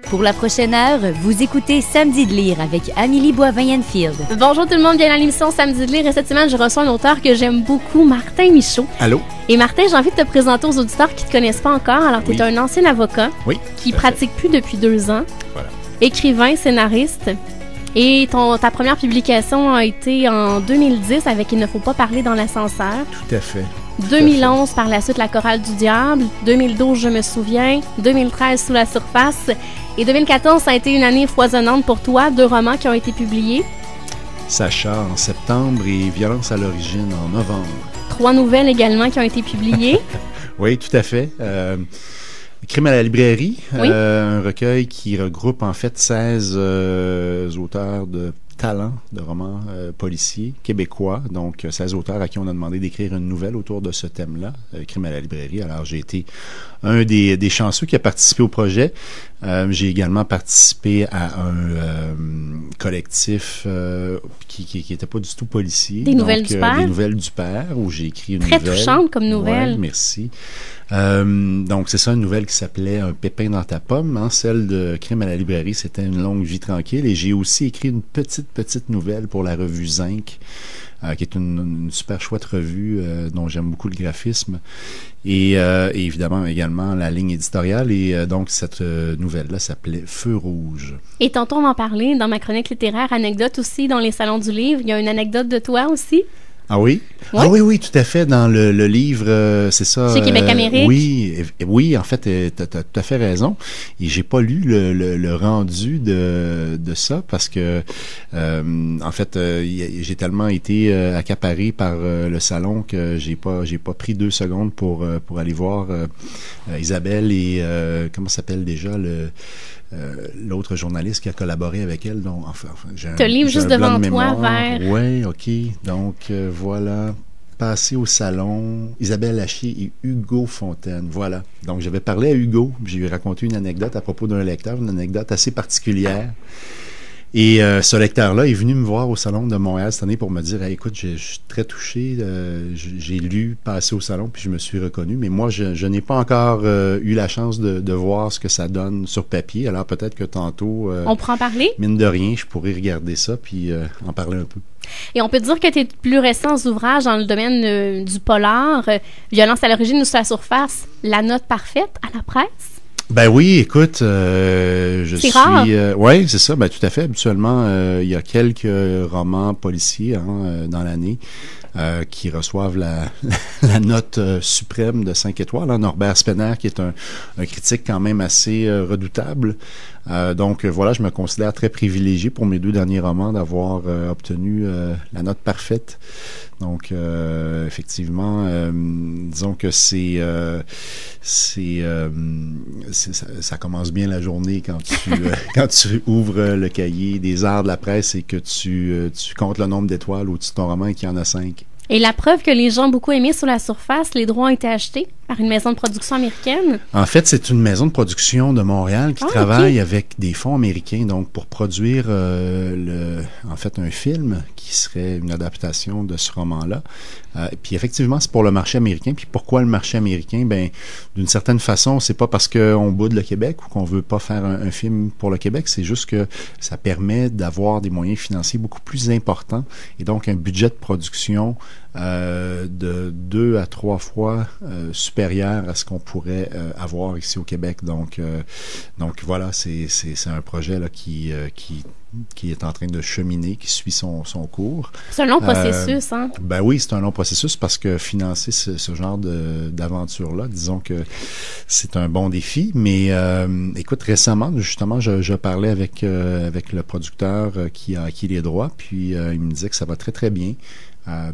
Pour la prochaine heure, vous écoutez Samedi de lire avec Amélie Boivin-Enfield. Bonjour tout le monde, bienvenue à l'émission Samedi de lire. Et cette semaine, je reçois un auteur que j'aime beaucoup, Martin Michaud. Allô? Et Martin, j'ai envie de te présenter aux auditeurs qui ne te connaissent pas encore. Alors, tu es un ancien avocat qui pratique plus depuis 2 ans. Voilà. Écrivain, scénariste. Et ta première publication a été en 2010 avec Il ne faut pas parler dans l'ascenseur. Tout à fait. 2011, par la suite, La chorale du diable. 2012, Je me souviens. 2013, Sous la surface. Et 2014, ça a été une année foisonnante pour toi. 2 romans qui ont été publiés. Sacha en septembre et Violence à l'origine en novembre. 3 nouvelles également qui ont été publiées. Oui, tout à fait. Crime à la librairie, un recueil qui regroupe en fait 16 auteurs de talent de romans policiers québécois, donc 16 auteurs à qui on a demandé d'écrire une nouvelle autour de ce thème-là, Crime à la librairie. Alors j'ai été un des chanceux qui a participé au projet. J'ai également participé à un collectif qui était pas du tout policier. Des Nouvelles du Père. Des Nouvelles du Père, où j'ai écrit une nouvelle. Très touchante comme nouvelle. Ouais, merci. Donc c'est ça, une nouvelle qui s'appelait Un pépin dans ta pomme, hein? Celle de Crime à la librairie, c'était Une longue vie tranquille, et j'ai aussi écrit une petite nouvelle pour la revue Zinc, qui est une super chouette revue dont j'aime beaucoup le graphisme, et évidemment également la ligne éditoriale, et donc cette nouvelle-là s'appelait Feu rouge. Et tantôt on va en parler dans ma chronique littéraire, anecdote aussi dans les salons du livre, il y a une anecdote de toi aussi. Ah oui? Oui? Ah oui, tout à fait. Dans le livre, c'est ça. Chez Québec-Amérique? Oui, en fait, t'as tout à fait raison. Et j'ai pas lu le rendu de ça parce que, en fait, j'ai tellement été accaparé par le salon que j'ai pas pris 2 secondes pour aller voir Isabelle et comment s'appelle déjà l'autre journaliste qui a collaboré avec elle. Donc, j'ai le livre juste devant toi, vert. Oui, OK. Donc, voilà. Passé au salon, Isabelle Hachier et Hugo Fontaine. Voilà. Donc, j'avais parlé à Hugo. J'ai raconté une anecdote à propos d'un lecteur, une anecdote assez particulière. Et ce lecteur-là est venu me voir au Salon de Montréal cette année pour me dire « Hey, écoute, je suis très touché, j'ai lu Passer au salon, puis je me suis reconnu, mais moi, je n'ai pas encore eu la chance de voir ce que ça donne sur papier. Alors peut-être que tantôt... on pourra en parler? Mine de rien, je pourrais regarder ça, puis en parler un peu. » Et on peut dire que tes plus récents ouvrages dans le domaine du polar, Violence à l'origine ou Sur la surface, La note parfaite à la presse? Ben oui, écoute, c'est rare. Oui, c'est ça, ben tout à fait. Habituellement, il y a quelques romans policiers dans l'année qui reçoivent la note suprême de 5 étoiles. Norbert Spener, qui est un critique quand même assez redoutable. Donc voilà, je me considère très privilégié pour mes 2 derniers romans d'avoir obtenu la note parfaite. Donc effectivement, disons que ça commence bien la journée quand tu ouvres le cahier des arts de la presse et que tu comptes le nombre d'étoiles au-dessus de ton roman et qu'il y en a 5. Et la preuve que les gens ont beaucoup aimé Sur la surface, les droits ont été achetés par une maison de production américaine? En fait, c'est une maison de production de Montréal qui travaille avec des fonds américains, donc pour produire en fait un film qui serait une adaptation de ce roman-là. Puis effectivement, c'est pour le marché américain. Puis pourquoi le marché américain? Ben, d'une certaine façon, c'est pas parce qu'on boude le Québec ou qu'on veut pas faire un film pour le Québec, c'est juste que ça permet d'avoir des moyens financiers beaucoup plus importants et donc un budget de production de 2 à 3 fois supérieur à ce qu'on pourrait avoir ici au Québec. Donc voilà, c'est un projet là qui est en train de cheminer, qui suit son cours. C'est un long processus, hein? Ben oui, c'est un long processus parce que financer ce genre d'aventure-là, disons que c'est un bon défi. Mais écoute, récemment, justement, je parlais avec le producteur qui a acquis les droits, puis il me disait que ça va très, très bien.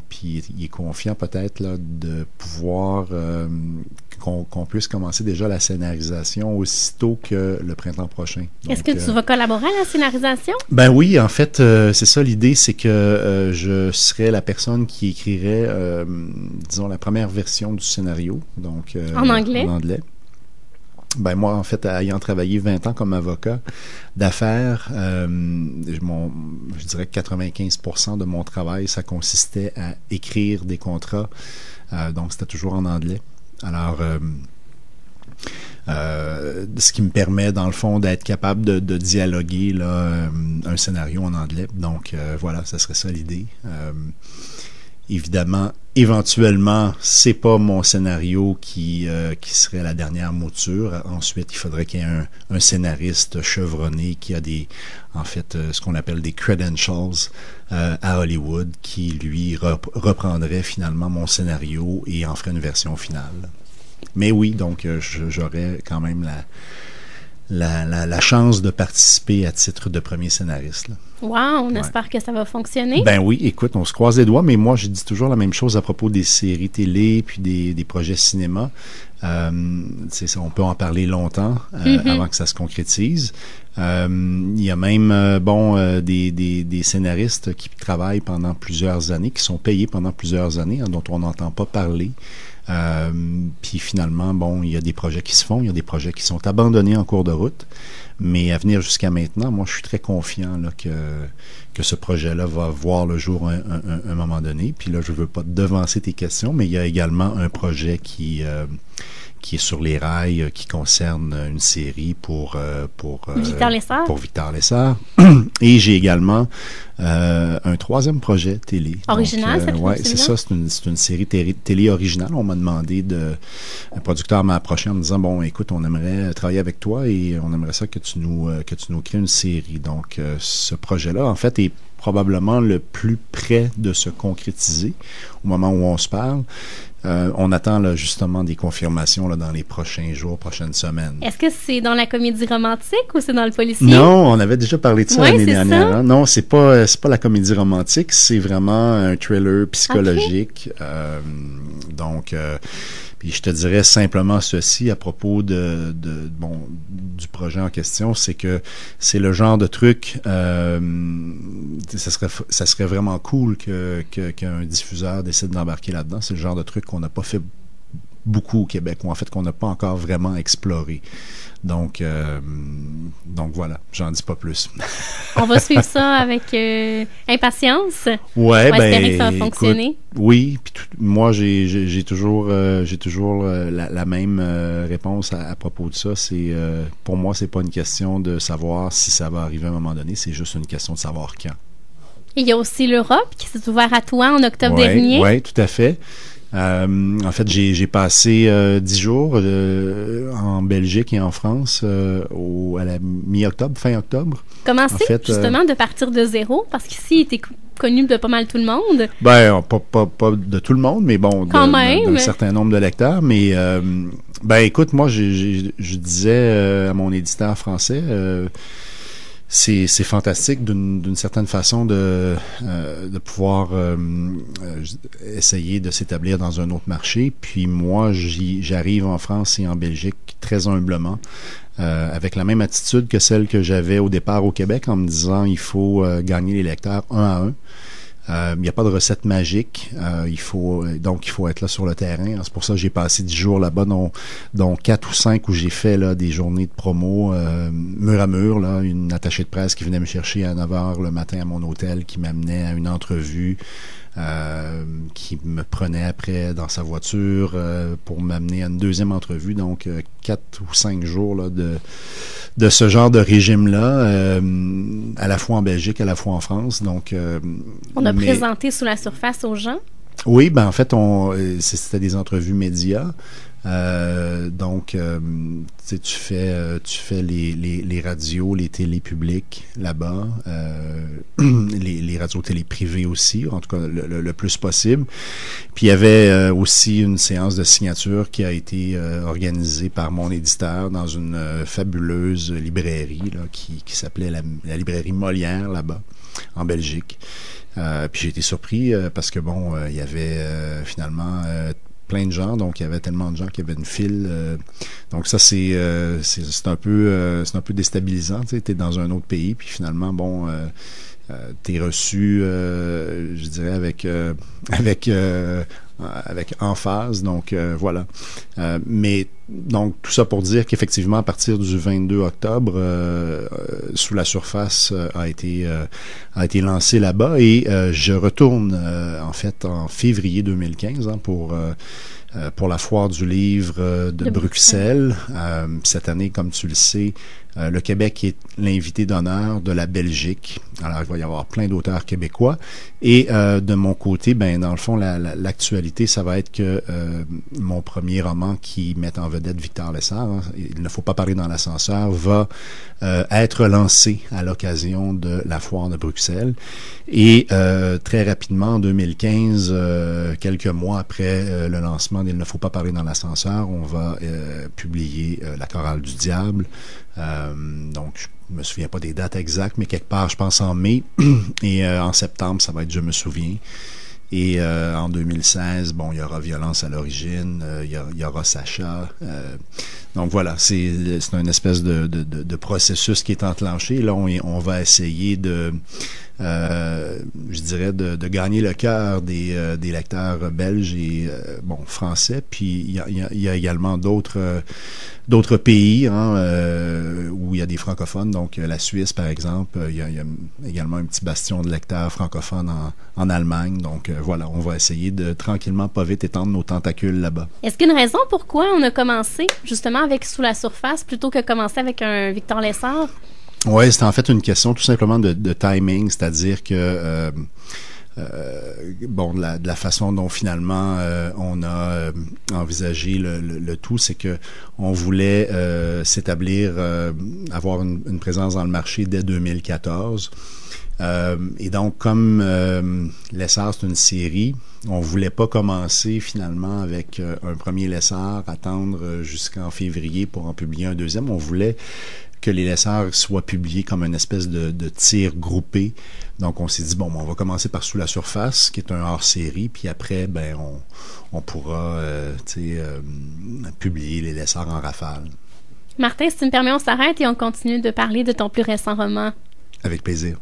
Puis il est confiant peut-être là, de pouvoir qu'on puisse commencer déjà la scénarisation aussitôt que le printemps prochain. Est-ce que tu vas collaborer à la scénarisation? Ben oui, en fait, c'est ça l'idée, c'est que je serais la personne qui écrirait, disons, la première version du scénario. Donc, en anglais? En anglais. Ben moi, en fait, ayant travaillé 20 ans comme avocat d'affaires, je dirais que 95% de mon travail, ça consistait à écrire des contrats. Donc, c'était toujours en anglais. Alors, ce qui me permet, dans le fond, d'être capable de dialoguer là, un scénario en anglais. Donc, voilà, ça serait ça l'idée. Évidemment, éventuellement, c'est pas mon scénario qui serait la dernière mouture. Ensuite, il faudrait qu'il y ait un scénariste chevronné qui a ce qu'on appelle des credentials à Hollywood, qui lui reprendrait finalement mon scénario et en ferait une version finale. Mais oui, donc j'aurais quand même la chance de participer à titre de premier scénariste. Là. Wow, on espère que ça va fonctionner. Ben oui, écoute, on se croise les doigts, mais moi, je dis toujours la même chose à propos des séries télé puis des projets cinéma. On peut en parler longtemps avant que ça se concrétise. Il y a même des scénaristes qui travaillent pendant plusieurs années, qui sont payés pendant plusieurs années, dont on n'entend pas parler. Puis finalement, il y a des projets qui se font, il y a des projets qui sont abandonnés en cours de route, mais à venir jusqu'à maintenant, moi je suis très confiant là, que ce projet-là va voir le jour à un moment donné. Puis là, je veux pas devancer tes questions, mais il y a également un projet qui est sur les rails, qui concerne une série pour Victor Lessard. Pour Victor Lessard. Et j'ai également un troisième projet télé. Original, cette ouais, c'est ça. C'est une série télé originale. On m'a demandé un producteur m'a approché en me disant, bon, écoute, on aimerait travailler avec toi et on aimerait ça que tu nous crées une série. Donc, ce projet-là, en fait, est probablement le plus près de se concrétiser au moment où on se parle. On attend là, justement des confirmations là, dans les prochains jours, prochaines semaines. Est-ce que c'est dans la comédie romantique ou c'est dans le policier? Non, on avait déjà parlé de ça l'année dernière. Ça? Hein? Non, c'est pas la comédie romantique, c'est vraiment un thriller psychologique. Okay. Donc, puis je te dirais simplement ceci à propos du projet en question, c'est que c'est le genre de truc, ça serait vraiment cool qu'un diffuseur décide d'embarquer là-dedans. C'est le genre de truc qu'on n'a pas fait beaucoup au Québec, ou en fait qu'on n'a pas encore vraiment exploré. Donc voilà, j'en dis pas plus. On va suivre ça avec impatience. Ouais, on va espérer que ça va fonctionner. Écoute, oui, puis moi j'ai toujours la même réponse à propos de ça. C'est pour moi, c'est pas une question de savoir si ça va arriver à un moment donné, c'est juste une question de savoir quand. Et il y a aussi l'Europe qui s'est ouvert à toi en octobre dernier. Oui, tout à fait. En fait, j'ai passé 10 jours en Belgique et en France à la mi-octobre, fin octobre. Comment c'est, justement, de partir de zéro? Parce qu'ici, tu es connu de pas mal tout le monde. Ben, pas de tout le monde, mais bon, d'un certain nombre de lecteurs. Mais, écoute, moi, je disais à mon éditeur français... C'est fantastique d'une certaine façon de pouvoir essayer de s'établir dans un autre marché. Puis moi, j'arrive en France et en Belgique très humblement, avec la même attitude que celle que j'avais au départ au Québec, en me disant il faut gagner les lecteurs un à un. Il n'y a pas de recette magique. Il faut être là sur le terrain. C'est pour ça que j'ai passé 10 jours là-bas, dont 4 ou 5 où j'ai fait là, des journées de promo mur à mur. Là, une attachée de presse qui venait me chercher à 9h le matin à mon hôtel, qui m'amenait à une entrevue, qui me prenait après dans sa voiture pour m'amener à une deuxième entrevue. Donc, 4 ou 5 jours là, de ce genre de régime-là, à la fois en Belgique, à la fois en France. Donc, on a présenté Sous la surface aux gens? Oui, en fait, c'était des entrevues médias. Donc, tu fais les radios, les télés publiques là-bas, les radios télé privées aussi, en tout cas le plus possible. Puis il y avait aussi une séance de signature qui a été organisée par mon éditeur dans une fabuleuse librairie là, qui s'appelait la librairie Molière là-bas, en Belgique. Puis j'ai été surpris parce que il y avait finalement plein de gens, donc il y avait tellement de gens qu'il y avait une file. Donc ça, c'est un peu déstabilisant. Tu sais, t'es dans un autre pays, puis finalement, t'es reçu, je dirais, avec emphase. Donc voilà. Mais Donc, tout ça pour dire qu'effectivement, à partir du 22 octobre, Sous la surface a été lancé là-bas et je retourne en fait en février 2015 pour la foire du livre de Bruxelles. Cette année, comme tu le sais, le Québec est l'invité d'honneur de la Belgique. Alors, il va y avoir plein d'auteurs québécois. Et de mon côté, ben dans le fond, l'actualité, ça va être que mon premier roman qui met en vedette Victor Lessard, hein, Il ne faut pas parler dans l'ascenseur, va être lancé à l'occasion de la foire de Bruxelles. Et très rapidement, en 2015, quelques mois après le lancement d'Il ne faut pas parler dans l'ascenseur, on va publier La chorale du diable. Donc, je me souviens pas des dates exactes, mais quelque part, je pense en mai. Et en septembre, ça va être Je me souviens. Et en 2016, bon, il y aura Violence à l'origine, il y aura Sacha. Donc voilà, c'est une espèce de processus qui est enclenché. Là, on va essayer je dirais, de gagner le cœur des lecteurs belges et français. Puis il y a également d'autres pays où il y a des francophones. Donc la Suisse, par exemple, il y a également un petit bastion de lecteurs francophones en Allemagne. Donc voilà, on va essayer de tranquillement, pas vite, étendre nos tentacules là-bas. Est-ce qu'il y a une raison pourquoi on a commencé justement avec Sous la surface plutôt que commencer avec un Victor Lessard? Oui, c'est en fait une question tout simplement de timing, c'est-à-dire que de la façon dont finalement on a envisagé le tout, c'est que on voulait s'établir, avoir une présence dans le marché dès 2014. Et donc, comme Lessard, c'est une série, on voulait pas commencer finalement avec un premier Lessard, attendre jusqu'en février pour en publier un deuxième. On voulait que les Lessards soient publiés comme une espèce de tir groupé. Donc, on s'est dit, on va commencer par Sous la surface, qui est un hors-série, puis après, on pourra publier les Lessards en rafale. Martin, si tu me permets, on s'arrête et on continue de parler de ton plus récent roman. Avec plaisir.